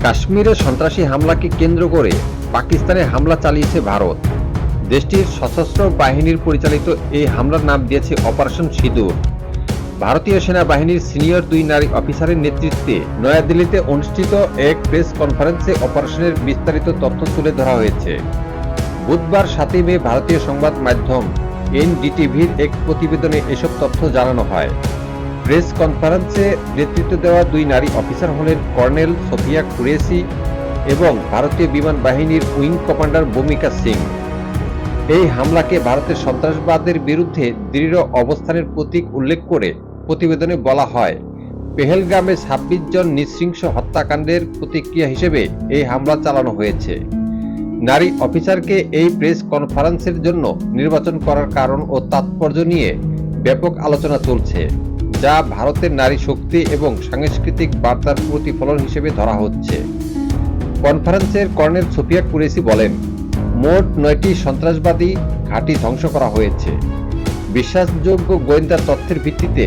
কাশ্মীরে সন্ত্রাসী হামলাকে কেন্দ্র করে পাকিস্তানে হামলা চালিয়েছে ভারত। দেশটির সশস্ত্র বাহিনীর পরিচালিত এই হামলার নাম দিয়েছে অপারেশন সিঁদুর। ভারতীয় সেনাবাহিনীর সিনিয়র 2 নারী অফিসারের নেতৃত্বে নয়াদিল্লিতে অনুষ্ঠিত এক প্রেস কনফারেন্সে অপারেশনের বিস্তারিত তথ্য তুলে ধরা হয়েছে। বুধবার 7 মে ভারতীয় সংবাদ মাধ্যম এনডিটিভির এক প্রতিবেদনে এসব তথ্য জানানো হয়। প্রেস কনফারেন্সে নেতৃত্ব দেওয়া 2 নারী অফিসার হলেন কর্নেল সোফিয়া কুরেশি এবং ভারতীয় বিমান বাহিনীর উইং কমান্ডার ভূমিকা সিং। এই হামলাকে ভারতের সন্ত্রাসবাদের বিরুদ্ধে দৃঢ় অবস্থানের প্রতীক উল্লেখ করে প্রতিবেদনে বলা হয়, পেহেলগামে 26 জন নৃশংস হত্যাকাণ্ডের প্রতিক্রিয়া হিসেবে এই হামলা চালানো হয়েছে। নারী অফিসারকে এই প্রেস কনফারেন্সের জন্য নির্বাচন করার কারণ ও তাৎপর্য নিয়ে ব্যাপক আলোচনা চলছে, যা ভারতের নারী শক্তি এবং সাংস্কৃতিক বার্তার প্রতিফলন হিসেবে ধরা হচ্ছে। কনফারেন্সের কর্নেল সোফিয়া কুরেশি বলেন, মোট 9টি সন্ত্রাসবাদী ঘাঁটি ধ্বংস করা হয়েছে। বিশ্বাসযোগ্য গোয়েন্দা তথ্যের ভিত্তিতে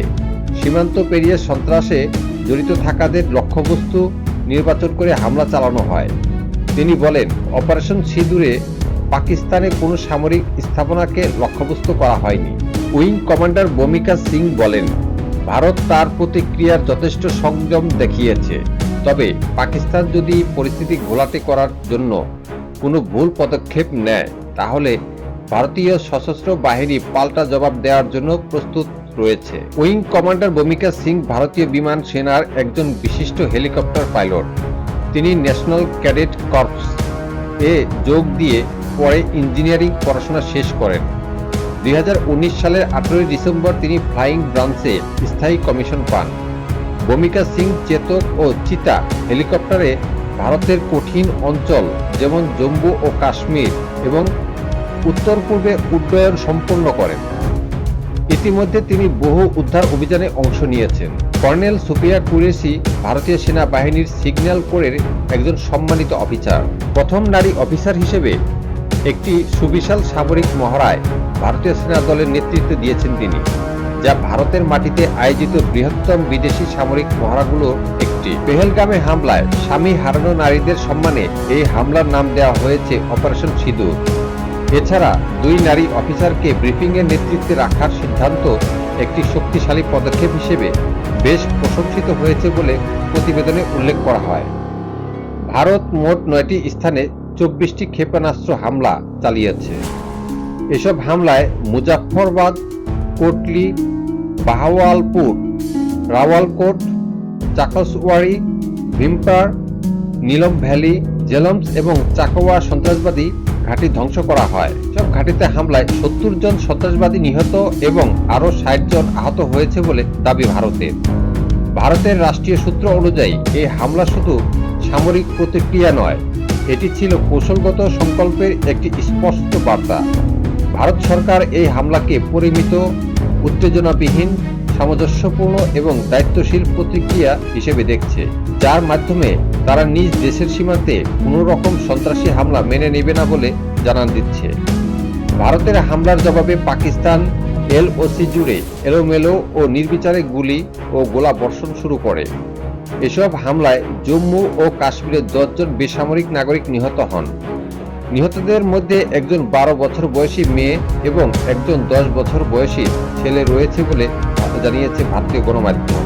সীমান্ত পেরিয়ে সন্ত্রাসে জড়িত থাকাদের লক্ষ্যবস্তু নির্বাচন করে হামলা চালানো হয়। তিনি বলেন, অপারেশন সিঁদুরে পাকিস্তানে কোনো সামরিক স্থাপনাকে লক্ষ্যবস্তু করা হয়নি। উইং কমান্ডার ভূমিকা সিং বলেন, ভারত তার প্রতিক্রিয়ার যথেষ্ট সংযম দেখিয়েছে, তবে পাকিস্তান যদি পরিস্থিতি ঘোলাটে করার জন্য কোনো ভুল পদক্ষেপ নেয় তাহলে ভারতীয় সশস্ত্র বাহিনী পাল্টা জবাব দেওয়ার জন্য প্রস্তুত রয়েছে। উইং কমান্ডার ভূমিকা সিং ভারতীয় বিমান সেনার একজন বিশিষ্ট হেলিকপ্টার পাইলট। তিনি ন্যাশনাল ক্যাডেট কর্পস এ যোগ দিয়ে পরে ইঞ্জিনিয়ারিং পড়াশোনা শেষ করেন। 2019 সালের 18 ডিসেম্বর তিনি ফ্লাইং ব্রাঞ্চে স্থায়ী কমিশন পান। ভূমিকা সিং চেতক ও চিতা হেলিকপ্টারে ভারতের কঠিন অঞ্চল যেমন জম্মু ও কাশ্মীর এবং উত্তর পূর্বে উড্ডয়ন সম্পন্ন করেন। ইতিমধ্যে তিনি বহু উদ্ধার অভিযানে অংশ নিয়েছেন। কর্নেল সোফিয়া কুরেশি ভারতীয় সেনাবাহিনীর সিগন্যাল কোরের একজন সম্মানিত অফিসার। প্রথম নারী অফিসার হিসেবে একটি সুবিশাল সামরিক মহড়ায় ভারতীয় সেনা দলের নেতৃত্ব দিয়েছেন তিনি, যা ভারতের মাটিতে আয়োজিত বৃহত্তম বিদেশি সামরিক মহড়াগুলোর একটি। পেহেলগামে হামলায় স্বামী হারানো নারীদের সম্মানে এই হামলার নাম দেওয়া হয়েছে অপারেশন সিঁদুর। এছাড়া 2 নারী অফিসারকে ব্রিফিংয়ের নেতৃত্বে রাখার সিদ্ধান্ত একটি শক্তিশালী পদক্ষেপ হিসেবে বেশ প্রশংসিত হয়েছে বলে প্রতিবেদনে উল্লেখ করা হয়। ভারত মোট 9টি স্থানে 24টি ক্ষেপণাস্ত্র হামলা চালিয়েছে। এসব হামলায় মুজাফফরবাদ, কোটলি, বাহাওয়ালপুর, রাওয়ালকোট, চাকসওয়াড়ি, ভিমপার, নীলম ভ্যালি, জেলমস এবং চাকওয়া সন্ত্রাসবাদী ঘাঁটি ধ্বংস করা হয়। সব ঘাঁটিতে হামলায় 70 জন সন্ত্রাসবাদী নিহত এবং আরও 60 জন আহত হয়েছে বলে দাবি ভারতের। ভারতের রাষ্ট্রীয় সূত্র অনুযায়ী এই হামলা শুধু সামরিক প্রতিক্রিয়া নয়, এটি ছিল কৌশলগত সংকল্পের একটি স্পষ্ট বার্তা। ভারত সরকার এই হামলাকে পরিমিত, উত্তেজনাবিহীন, সামঞ্জস্যপূর্ণ এবং দায়িত্বশীল প্রতিক্রিয়া হিসেবে দেখছে, যার মাধ্যমে তারা নিজ দেশের সীমান্তে কোনো রকম সন্ত্রাসী হামলা মেনে নেবে না বলে জানান দিচ্ছে। ভারতের হামলার জবাবে পাকিস্তান এলওসি জুড়ে এলোমেলো ও নির্বিচারে গুলি ও গোলা বর্ষণ শুরু করে। এসব হামলায় জম্মু ও কাশ্মীরের 10 জন বেসামরিক নাগরিক নিহত হন। নিহতদের মধ্যে একজন 12 বছর বয়সী মেয়ে এবং একজন 10 বছর বয়সী ছেলে রয়েছে বলে জানিয়েছে ভারতীয় গণমাধ্যম।